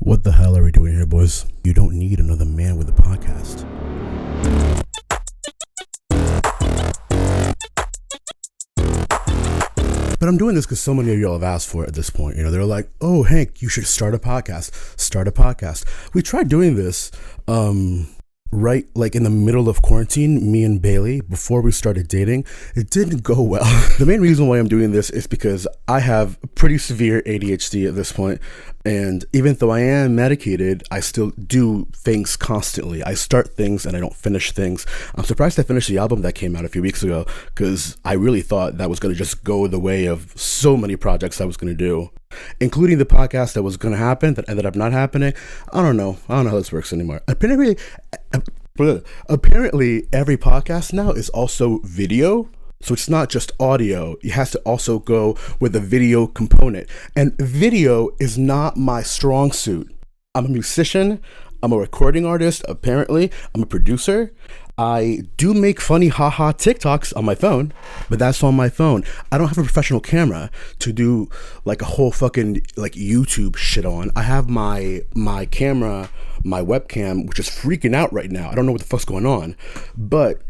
What the hell are we doing here, boys? You don't need another man with a podcast. But I'm doing this because so many of y'all have asked for it at this point. You know, they're like, oh, Hank, you should start a podcast. Start a podcast. We tried doing this right like in the middle of quarantine, me and Bailey, before we started dating. It didn't go well. The main reason why I'm doing this is because I have pretty severe ADHD at this point, and even though I am medicated, I still do things constantly. I start things and I don't finish things. I'm surprised I finished the album that came out a few weeks ago, because I really thought that was going to just go the way of so many projects I was going to do, including the podcast that was going to happen that ended up not happening. I don't know how this works anymore. Apparently every podcast now is also video, so it's not just audio. It has to also go with a video component, and video is not my strong suit. I'm a musician, I'm a recording artist, apparently I'm a producer. I do make funny haha TikToks on my phone, but that's on my phone. I don't have a professional camera to do like a whole fucking like YouTube shit on. I have my camera, my webcam, which is freaking out right now. I don't know what the fuck's going on, but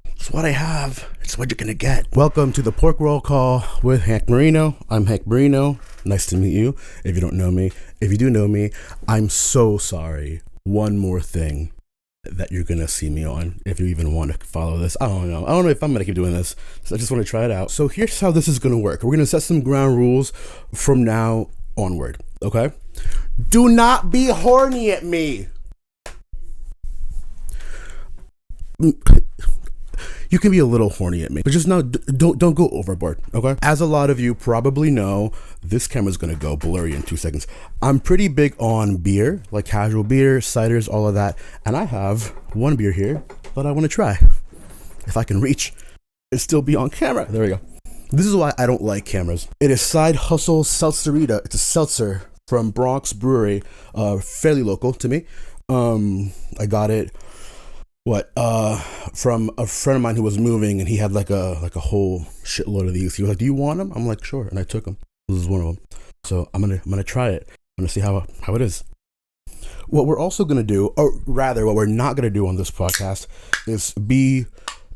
it's what I have. It's what you're gonna get. Welcome to the Pork Roll Call with Hank Marino. I'm Hank Marino. Nice to meet you. If you don't know me, if you do know me, I'm so sorry. One more thing that you're gonna see me on, if you even want to follow this. I don't know if I'm gonna keep doing this, so I just want to try it out. So here's how this is gonna work. We're gonna set some ground rules from now onward. Okay, do not be horny at me. You can be a little horny at me, but just don't go overboard, okay? As a lot of you probably know, this camera's gonna go blurry in 2 seconds. I'm pretty big on beer, like casual beer, ciders, all of that, and I have one beer here that I want to try. If I can reach and still be on camera. There we go. This is why I don't like cameras. It is Side Hustle Seltzerita. It's a seltzer from Bronx Brewery, fairly local to me. I got it from a friend of mine who was moving, and he had like a whole shitload of these. He was like, do you want them? I'm like, sure. And I took them. This is one of them. So I'm gonna try it. I'm gonna see how it is. What we're also gonna do, or rather what we're not gonna do on this podcast, is be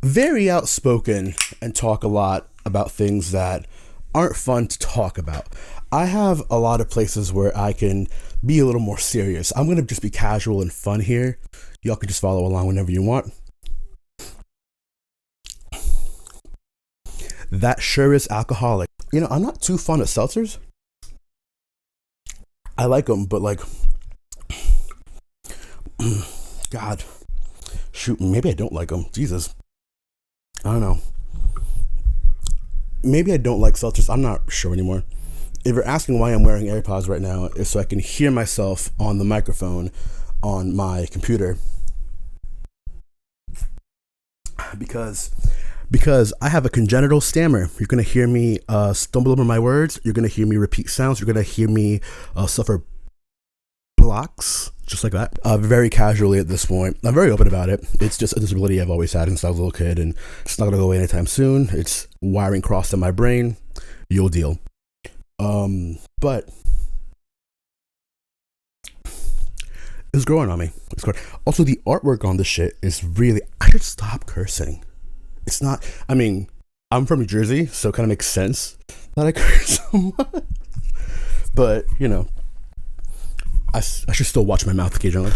very outspoken and talk a lot about things that aren't fun to talk about. I have a lot of places where I can be a little more serious. I'm gonna just be casual and fun here. Y'all can just follow along whenever you want. That sure is alcoholic. You know, I'm not too fond of seltzers. I like them, but like, God, shoot, maybe I don't like them. Jesus, I don't know. Maybe I don't like seltzers. I'm not sure anymore. If you're asking why I'm wearing AirPods right now, it's so I can hear myself on the microphone on my computer, because I have a congenital stammer. You're gonna hear me stumble over my words. You're gonna hear me repeat sounds. You're gonna hear me suffer blocks, just like that, very casually at this point. I'm very open about it. It's just a disability I've always had since I was a little kid, and it's not gonna go away anytime soon. It's wiring crossed in my brain. You'll deal. But it's growing on me. It's growing. Also, the artwork on this shit is really, I should stop cursing. It's not, I mean, I'm from New Jersey, so it kind of makes sense that I curse so much. But, you know, I should still watch my mouth occasionally.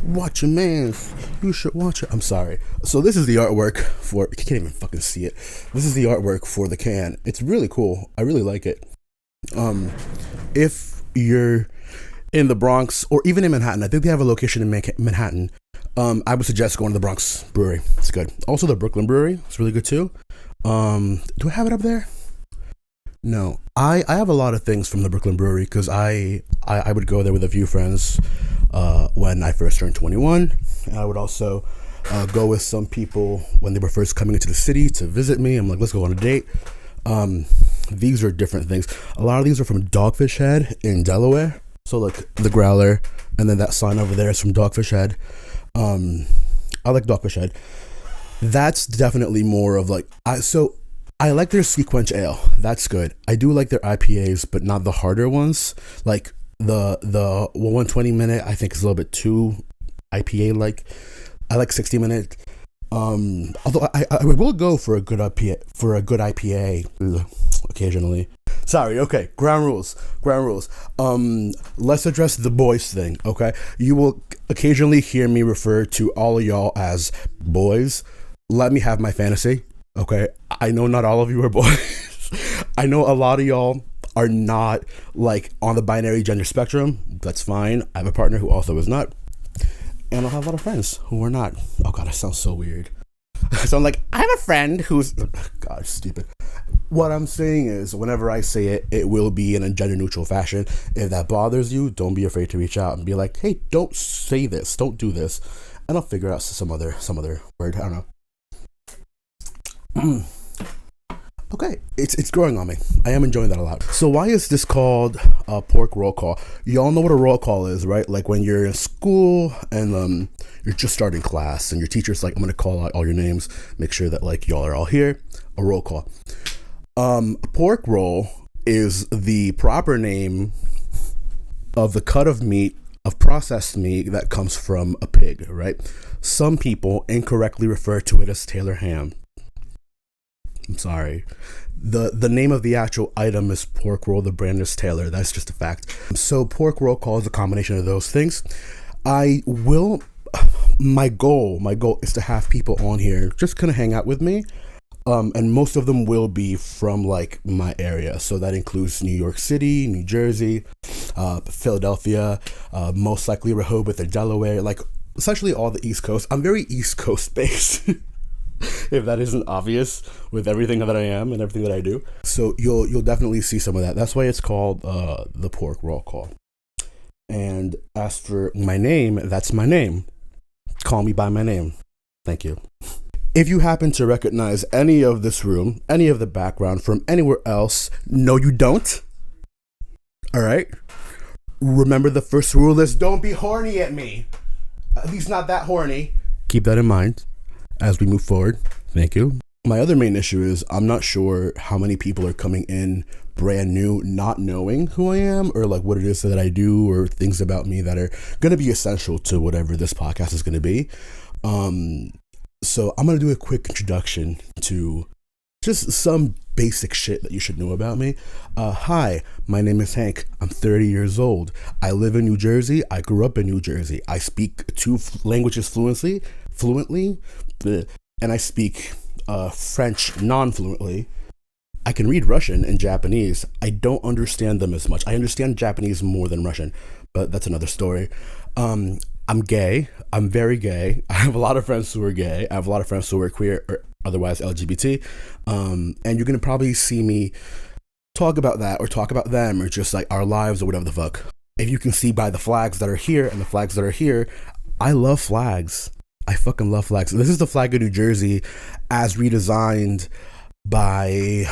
Watch your mouth. You should watch it. I'm sorry. So this is the artwork for, you can't even fucking see it. This is the artwork for the can. It's really cool. I really like it. If you're in the Bronx or even in Manhattan, I think they have a location in Manhattan. I would suggest going to the Bronx Brewery. It's good. Also the Brooklyn Brewery. It's really good too. Do I have it up there? No. I have a lot of things from the Brooklyn Brewery because I would go there with a few friends when I first turned 21. And I would also go with some people when they were first coming into the city to visit me. I'm like, let's go on a date. These are different things. A lot of these are from Dogfish Head in Delaware. So like the growler, and then that sign over there is from Dogfish Head. I like Dogfish Head. That's definitely more of like, I like their Sequench Ale. That's good. I do like their IPAs, but not the harder ones. Like The 120 minute I think is a little bit too IPA like. I like 60-minute. Although I will go for a good IPA occasionally. Sorry, okay. Ground rules. Let's address the boys thing, okay? You will occasionally hear me refer to all of y'all as boys. Let me have my fantasy, okay? I know not all of you are boys. I know a lot of y'all are not like on the binary gender spectrum. That's fine. I have a partner who also is not. And I'll have a lot of friends who are not. Oh God, I sound so weird. So I'm like, I have a friend who's, God, stupid. What I'm saying is, whenever I say it, it will be in a gender neutral fashion. If that bothers you, don't be afraid to reach out and be like, hey, don't say this, don't do this. And I'll figure out some other word. I don't know. Okay, it's growing on me. I am enjoying that a lot. So why is this called a pork roll call? Y'all know what a roll call is, right? Like when you're in school and you're just starting class and your teacher's like, I'm gonna call out all your names, make sure that like y'all are all here. A roll call. A pork roll is the proper name of the cut of meat, of processed meat that comes from a pig, right? Some people incorrectly refer to it as Taylor ham. I'm sorry. The name of the actual item is pork roll. The brand is Taylor. That's just a fact. So pork roll call is a combination of those things. My goal is to have people on here just kind of hang out with me. And most of them will be from like my area. So that includes New York City, New Jersey, Philadelphia, most likely Rehoboth or Delaware, like essentially all the East Coast. I'm very East Coast based. If that isn't obvious with everything that I am and everything that I do. So you'll definitely see some of that. That's why it's called the pork roll call. And as for my name, that's my name. Call me by my name. Thank you. If you happen to recognize any of this room, any of the background from anywhere else, no you don't. All right? Remember the first rule is don't be horny at me. At least not that horny. Keep that in mind as we move forward. Thank you. My other main issue is I'm not sure how many people are coming in brand new, not knowing who I am or like what it is that I do or things about me that are going to be essential to whatever this podcast is going to be. So I'm going to do a quick introduction to just some basic shit that you should know about me. Hi, my name is Hank. I'm 30 years old. I live in New Jersey. I grew up in New Jersey. I speak 2 languages fluently, and I speak French non-fluently. I can read Russian and Japanese. I don't understand them as much. I understand Japanese more than Russian, but that's another story. I'm gay. I'm very gay. I have a lot of friends who are gay. I have a lot of friends who are queer or otherwise LGBT. And you're going to probably see me talk about that or talk about them or just like our lives or whatever the fuck. If you can see by the flags that are here and the flags that are here, I love flags. I fucking love flags. This is the flag of New Jersey as redesigned by,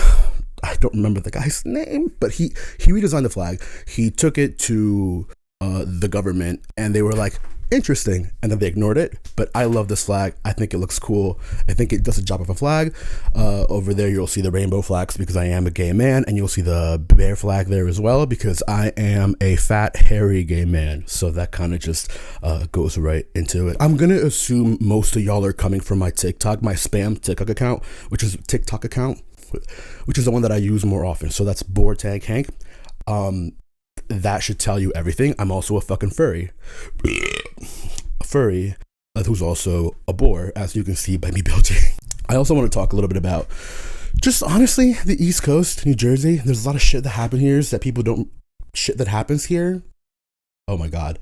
I don't remember the guy's name, but he redesigned the flag. He took it to the government and they were like, interesting, and then they ignored it. But I love this flag. I think it looks cool. I think it does a job of a flag. Over there you'll see the rainbow flags because I am a gay man, and you'll see the bear flag there as well because I am a fat hairy gay man. So that kind of just goes right into it. I'm gonna assume most of y'all are coming from my TikTok, my spam TikTok account, which is the one that I use more often. So that's Boar Tag Hank. That should tell you everything. I'm also a fucking furry. A furry who's also a boar, as you can see by me building. I also want to talk a little bit about just honestly the East Coast, New Jersey. There's a lot of shit that happens here that people don't, shit that happens here. Oh my God.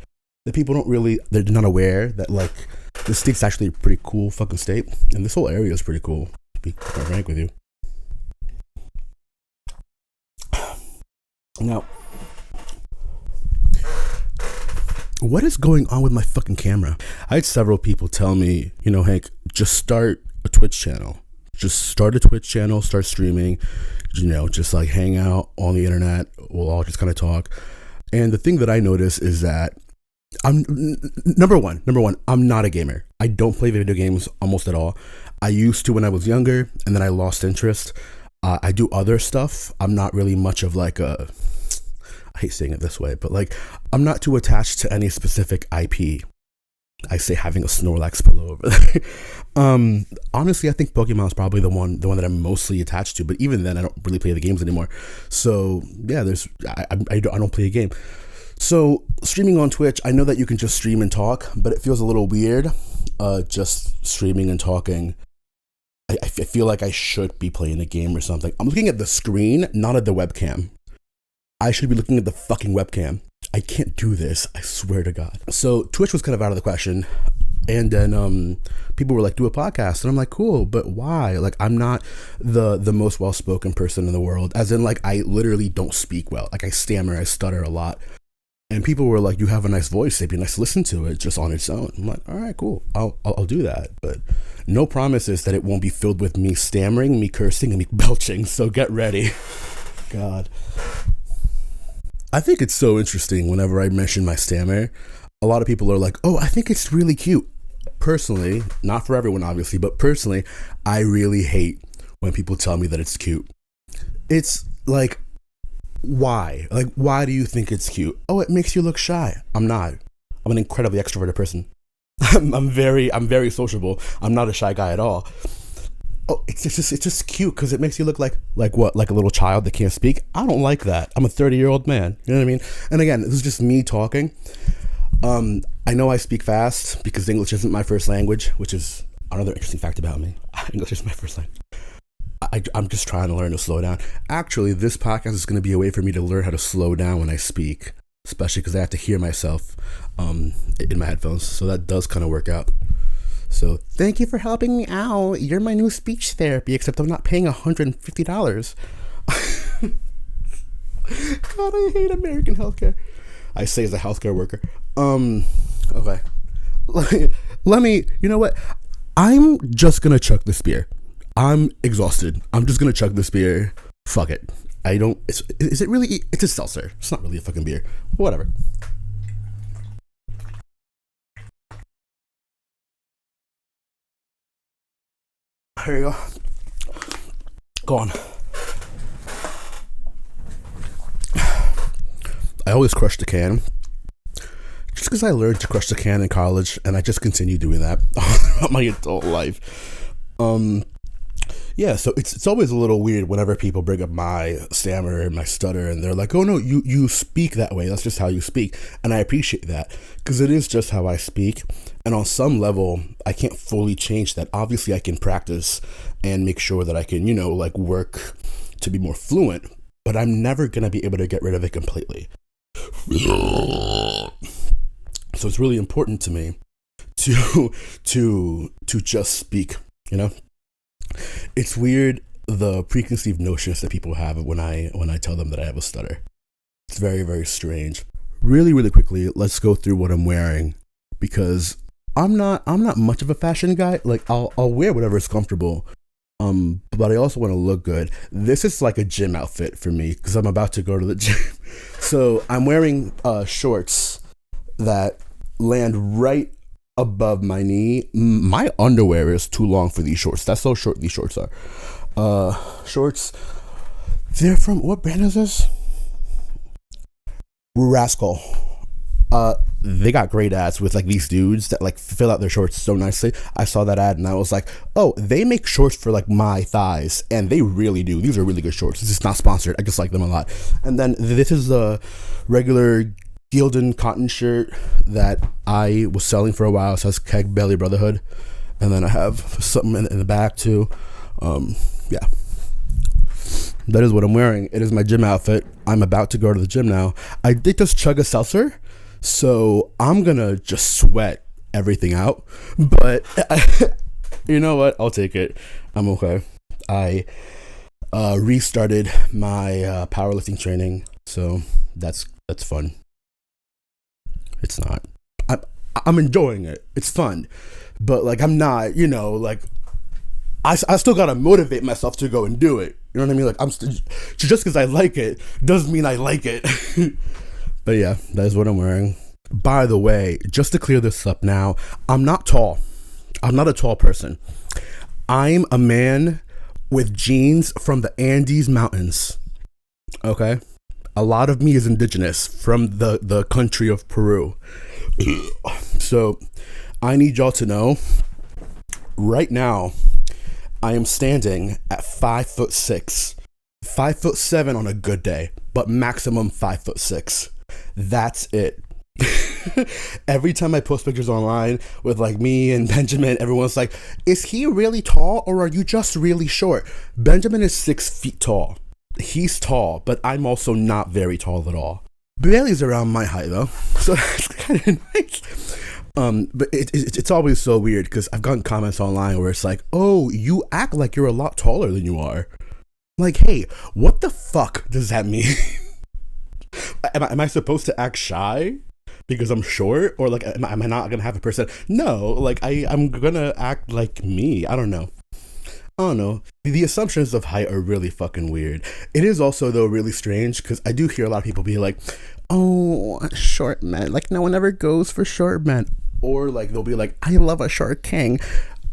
That people don't really, they're not aware that like this state's actually a pretty cool fucking state. And this whole area is pretty cool, to be quite frank with you. Now, what is going on with my fucking camera? I had several people tell me, you know, Hank, just start a Twitch channel. Just start a Twitch channel, start streaming, you know, just like hang out on the internet. We'll all just kind of talk. And the thing that I notice is that I'm number one, I'm not a gamer. I don't play video games almost at all. I used to when I was younger, and then I lost interest. I do other stuff. I'm not really much of like a, I hate saying it this way, but like, I'm not too attached to any specific IP. I say having a Snorlax pillow over there. Honestly, I think Pokemon is probably the one that I'm mostly attached to. But even then, I don't really play the games anymore. So yeah, I don't play a game. So streaming on Twitch, I know that you can just stream and talk, but it feels a little weird. Just streaming and talking. I feel like I should be playing a game or something. I'm looking at the screen, not at the webcam. I should be looking at the fucking webcam. I can't do this, I swear to God. So Twitch was kind of out of the question. And then people were like, do a podcast. And I'm like, cool, but why? Like, I'm not the most well-spoken person in the world. As in, like, I literally don't speak well. Like, I stammer, I stutter a lot. And people were like, you have a nice voice. It'd be nice to listen to it just on its own. I'm like, all right, cool. I'll do that. But no promises that it won't be filled with me stammering, me cursing, and me belching. So get ready. God. I think it's so interesting whenever I mention my stammer. A lot of people are like, oh, I think it's really cute. Personally, not for everyone, obviously, but personally, I really hate when people tell me that it's cute. It's like, why? Like, why do you think it's cute? Oh, it makes you look shy. I'm not. I'm an incredibly extroverted person. I'm very sociable. I'm not a shy guy at all. Oh, it's just cute because it makes you look like what? Like a little child that can't speak? I don't like that. I'm a 30-year-old man. You know what I mean? And again, this is just me talking. I know I speak fast because English isn't my first language, which is another interesting fact about me. English is my first language. I'm just trying to learn to slow down. Actually, this podcast is going to be a way for me to learn how to slow down when I speak, especially because I have to hear myself in my headphones. So that does kind of work out. So thank you for helping me out. You're my new speech therapy, except I'm not paying $150. God, I hate American healthcare. I say as a healthcare worker. Okay. Let me, you know what? I'm just going to chug this beer. I'm exhausted. I'm just going to chug this beer. Fuck it. Is it really, it's a seltzer. It's not really a fucking beer. Whatever. Here you go. Go on. I always crush the can. Just because I learned to crush the can in college, and I just continue doing that my adult life. Yeah, so it's always a little weird whenever people bring up my stammer and my stutter, and they're like, oh no, you speak that way. That's just how you speak. And I appreciate that, because it is just how I speak. And on some level, I can't fully change that. Obviously, I can practice and make sure that I can, like work to be more fluent, but I'm never going to be able to get rid of it completely. So it's really important to me to just speak, It's weird, the preconceived notions that people have when I tell them that I have a stutter. It's very, very strange. Really, really quickly, let's go through what I'm wearing, because I'm not much of a fashion guy. Like, I'll wear whatever is comfortable, but I also want to look good. This is like a gym outfit for me because I'm about to go to the gym. So I'm wearing shorts that land right above my knee. My underwear is too long for these shorts. That's how short these shorts are. Shorts, they're from, what brand is this? Rascal. They got great ads with like these dudes that like fill out their shorts so nicely. I saw that ad and I was like, oh, they make shorts for like my thighs, and they really do. These are really good shorts. This is not sponsored. I just like them a lot. And then this is a regular Gildan cotton shirt that I was selling for a while. It says Keg Belly Brotherhood. And then I have something in the back too. Yeah. That is what I'm wearing. It is my gym outfit. I'm about to go to the gym now. I did just chug a seltzer, so I'm gonna just sweat everything out. But you know what? I'll take it. I'm okay. I restarted my powerlifting training, so that's fun. It's not. I'm enjoying it. It's fun, but like I'm not. Like I still gotta motivate myself to go and do it. You know what I mean? Like just because I like it doesn't mean I like it. But yeah, that is what I'm wearing. By the way, just to clear this up now, I'm not tall. I'm not a tall person. I'm a man with genes from the Andes Mountains. Okay? A lot of me is indigenous from the country of Peru. So I need y'all to know right now I am standing at 5'6", 5'7" on a good day, but maximum 5'6". That's it. Every time I post pictures online with like me and Benjamin, everyone's like, is he really tall or are you just really short? Benjamin is 6 feet tall. He's tall, but I'm also not very tall at all. Bailey's around my height though, so that's kind of nice. But it's always so weird because I've gotten comments online where it's like, oh, you act like you're a lot taller than you are. Like, hey, what the fuck does that mean? Am I supposed to act shy because I'm short, or like am I not gonna have a person? No, like I'm gonna act like me. I don't know. The assumptions of height are really fucking weird. It is also though really strange because I do hear a lot of people be like, oh, short men, like no one ever goes for short men, or like they'll be like, I love a short king.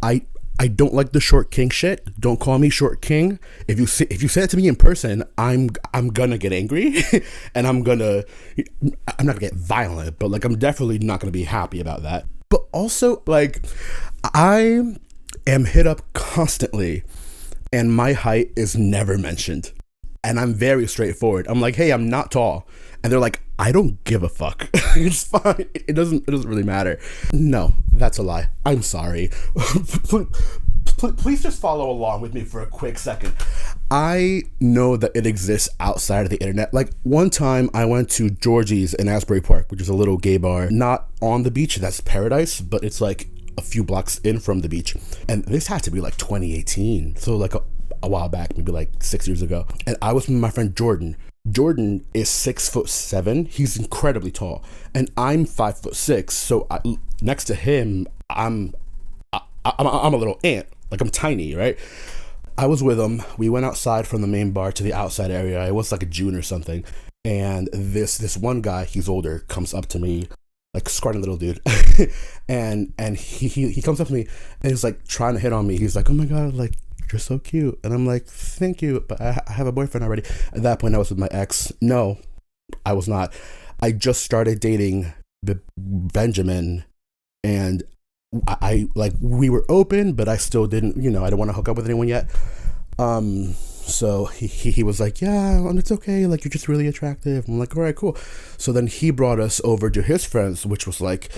I don't like the short king shit. Don't call me short king. If you say it to me in person, I'm gonna get angry, and I'm not gonna get violent, but like I'm definitely not gonna be happy about that. But also like I am hit up constantly, and my height is never mentioned, and I'm very straightforward. I'm like, hey, I'm not tall, and they're like, I don't give a fuck. It's fine. It doesn't really matter. No, that's a lie. I'm sorry. Please just follow along with me for a quick second. I know that it exists outside of the internet. Like one time I went to Georgie's in Asbury Park, which is a little gay bar, not on the beach. That's paradise, but it's like a few blocks in from the beach. And this had to be like 2018. So like a while back, maybe like 6 years ago. And I was with my friend Jordan. Jordan is 6'7". He's incredibly tall, and I'm 5'6". So next to him, I'm a little ant. Like I'm tiny, right? I was with him. We went outside from the main bar to the outside area. It was like a June or something, and this one guy, he's older, comes up to me, like scrawny little dude, and he comes up to me and he's like trying to hit on me. He's like, oh my god, like, you're so cute. And I'm like, thank you, but I have a boyfriend already. At that point I was with my ex. No, I was not. I just started dating Benjamin, and I like, we were open, but I still didn't, I didn't want to hook up with anyone yet. So he was like, yeah, it's okay, like you're just really attractive. I'm like, all right, cool. So then he brought us over to his friends, which was like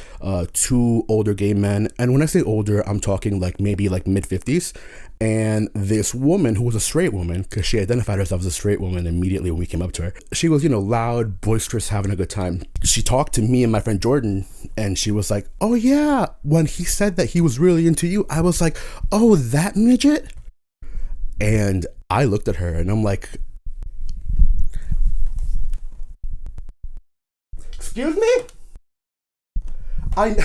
2 older gay men. And when I say older, I'm talking like maybe like mid-50s. And this woman who was a straight woman, because she identified herself as a straight woman immediately when we came up to her. She was, loud, boisterous, having a good time. She talked to me and my friend Jordan, and she was like, oh yeah, when he said that he was really into you, I was like, oh, that midget? And I looked at her and I'm like, excuse me? I'm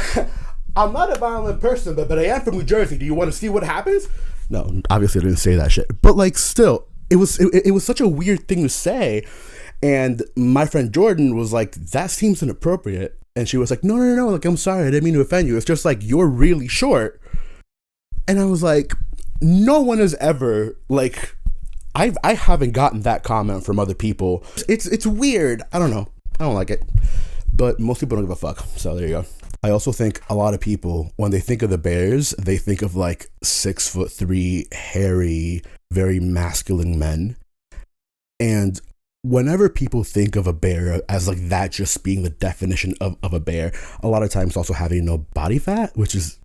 not a violent person, but I am from New Jersey. Do you want to see what happens? No, obviously I didn't say that shit. But like, still, it was such a weird thing to say. And my friend Jordan was like, that seems inappropriate. And she was like, no, like, I'm sorry, I didn't mean to offend you. It's just like, you're really short. And I was like, no one has ever, like, I haven't gotten that comment from other people. It's weird. I don't know. I don't like it. But most people don't give a fuck. So there you go. I also think a lot of people, when they think of the Bears, they think of like 6'3", hairy, very masculine men. And whenever people think of a bear as like that just being the definition of a bear, a lot of times also having no body fat, which is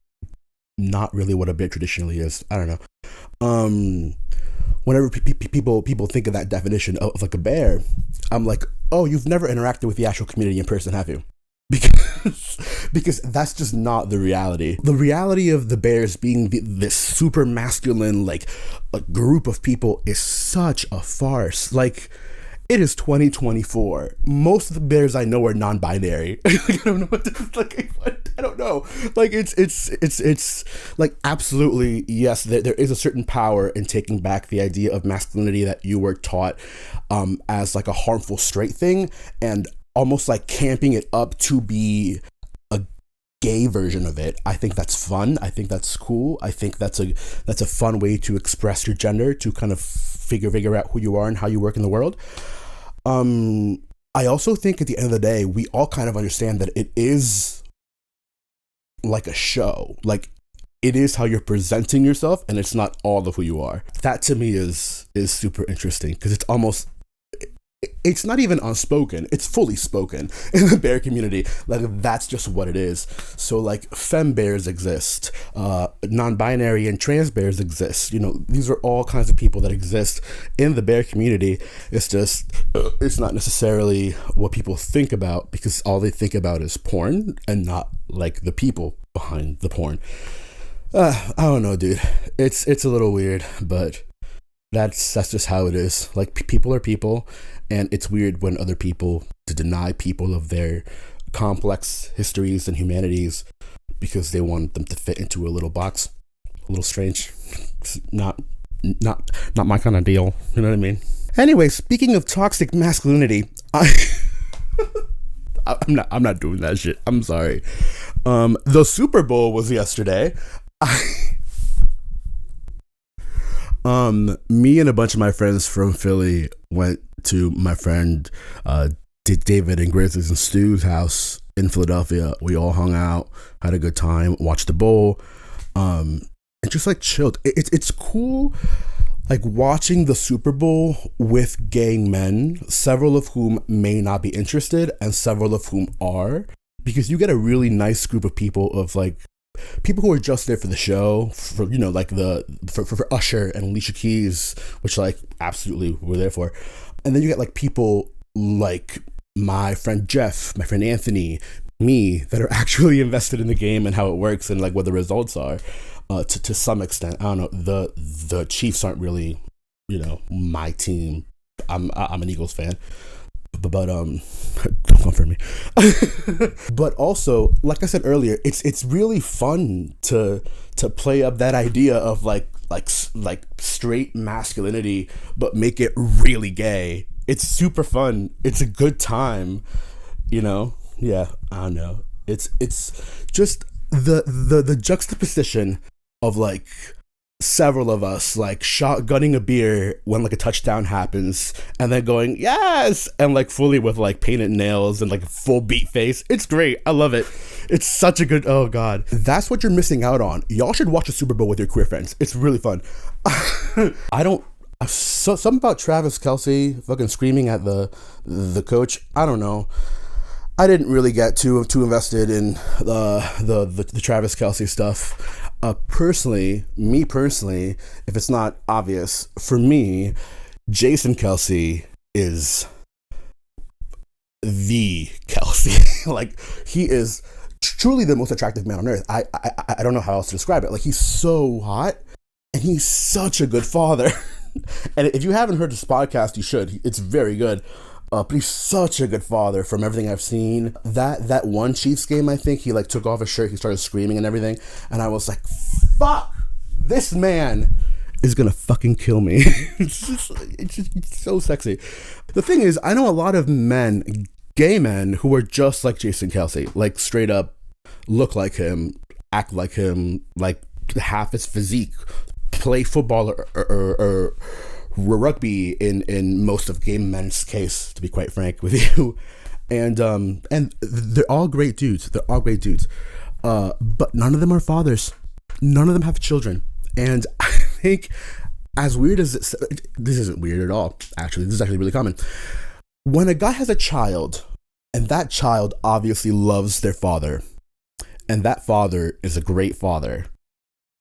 not really what a bear traditionally is. I don't know. Whenever people think of that definition of like a bear, I'm like, oh, you've never interacted with the actual community in person, have you? Because that's just not the reality. The reality of the Bears being this super masculine, like, a group of people is such a farce. Like, it is 2024. Most of the Bears I know are non-binary. I don't know what to, like, I don't know. Like, it's like, absolutely, yes, there is a certain power in taking back the idea of masculinity that you were taught as like a harmful straight thing, and almost like camping it up to be a gay version of it. I think that's fun. I think that's cool. I think that's a fun way to express your gender, to kind of figure out who you are and how you work in the world. I also think at the end of the day, we all kind of understand that it is like a show. Like, it is how you're presenting yourself, and it's not all of who you are. That to me is super interesting, because it's not even unspoken, it's fully spoken in the bear community. Like, that's just what it is. So like, femme bears exist, non-binary and trans bears exist. These are all kinds of people that exist in the bear community. It's just it's not necessarily what people think about, because all they think about is porn and not like the people behind the porn. I don't know, dude. It's a little weird, but that's just how it is. Like, people are people, and it's weird when other people to deny people of their complex histories and humanities because they want them to fit into a little box. A little strange. It's not my kind of deal. You know what I mean? Anyway, speaking of toxic masculinity, I'm not doing that shit. I'm sorry. The Super Bowl was yesterday. Me and a bunch of my friends from Philly went to my friend David and Grizzlies and Stu's house in Philadelphia. We all hung out, had a good time, watched the bowl, and just like chilled. It's cool, like watching the Super Bowl with gay men, several of whom may not be interested and several of whom are, because you get a really nice group of people people who are just there for the show, for like for Usher and Alicia Keys, which like absolutely we're there for. And then you get like people like my friend Jeff, my friend Anthony, me, that are actually invested in the game and how it works and like what the results are. To some extent, I don't know. The Chiefs aren't really, my team. I'm an Eagles fan. But don't come for me. But also, like I said earlier, it's really fun to play up that idea of like straight masculinity, but make it really gay. It's super fun. It's a good time, Yeah, I don't know. It's just the juxtaposition of like several of us like shotgunning a beer when like a touchdown happens and then going yes and like fully with like painted nails and like full beat face. It's great. I love it. It's such a good, oh god, that's what you're missing out on. Y'all should watch the Super Bowl with your queer friends. It's really fun. Something about Travis Kelce fucking screaming at the coach. I don't know. I didn't really get too invested in the Travis Kelce stuff. Personally, if it's not obvious, for me, Jason Kelce is the Kelce. Like, he is truly the most attractive man on earth. I don't know how else to describe it. Like, he's so hot, and he's such a good father. And if you haven't heard this podcast, you should. It's very good. But he's such a good father from everything I've seen. That one Chiefs game, I think, he like took off his shirt, he started screaming and everything. And I was like, fuck, this man is gonna fucking kill me. It's so sexy. The thing is, I know a lot of men, gay men, who are just like Jason Kelce, like straight up look like him, act like him, like half his physique, play football or rugby in most of gay men's case, to be quite frank with you. And they're all great dudes. But none of them are fathers. None of them have children. And I think, as weird as this isn't weird at all, actually. This is actually really common. When a guy has a child, and that child obviously loves their father, and that father is a great father,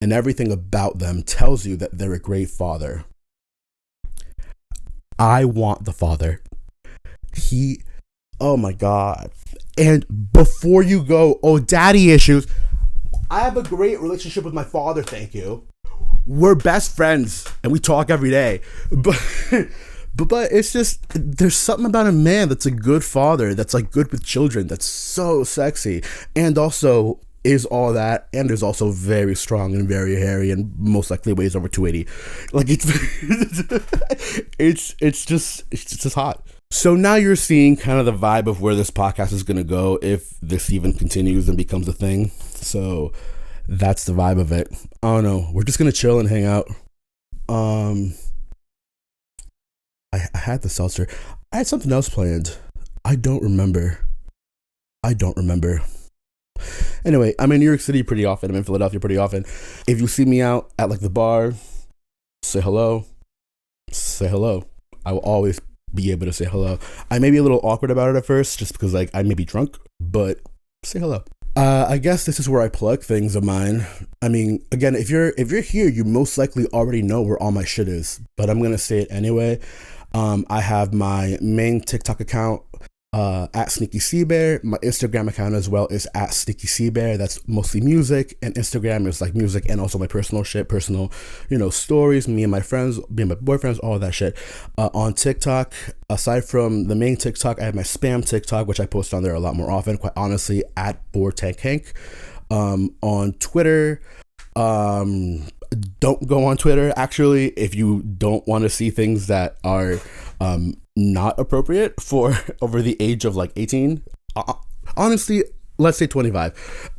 and everything about them tells you that they're a great father, I want the father. Oh my god. And before you go, oh, daddy issues, I have a great relationship with my father, thank you. We're best friends, and we talk every day. But it's just, there's something about a man that's a good father, that's like good with children, that's so sexy, and also is all that, and is also very strong and very hairy, and most likely weighs over 280. Like, it's just hot. So now you're seeing kind of the vibe of where this podcast is gonna go if this even continues and becomes a thing. So that's the vibe of it. I don't know. We're just gonna chill and hang out. I had the seltzer. I had something else planned. I don't remember. I don't remember. Anyway, I'm in New York City pretty often. I'm in Philadelphia pretty often. If you see me out at like the bar, say hello. Say hello. I will always be able to say hello. I may be a little awkward about it at first, just because like I may be drunk, but say hello. I guess this is where I plug things of mine. I mean, again, if you're here, you most likely already know where all my shit is, but I'm gonna say it anyway. I have my main TikTok account at Sneakyseabear. My Instagram account as well is at Sneakyseabear. That's mostly music, and Instagram is like music and also my personal shit, personal, stories, me and my friends, me and my boyfriends, all that shit. On TikTok, aside from the main TikTok, I have my spam TikTok, which I post on there a lot more often, quite honestly, at BoardTankHank. On Twitter, don't go on Twitter, actually, if you don't want to see things that are not appropriate for over the age of like 18. Honestly, let's say 25.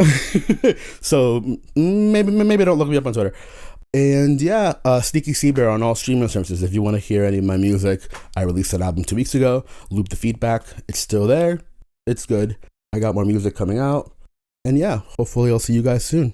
So maybe don't look me up on Twitter. And yeah, Sneakyseabear on all streaming services. If you want to hear any of my music, I released an album 2 weeks ago. Loop the Feedback. It's still there. It's good. I got more music coming out. And yeah, hopefully I'll see you guys soon.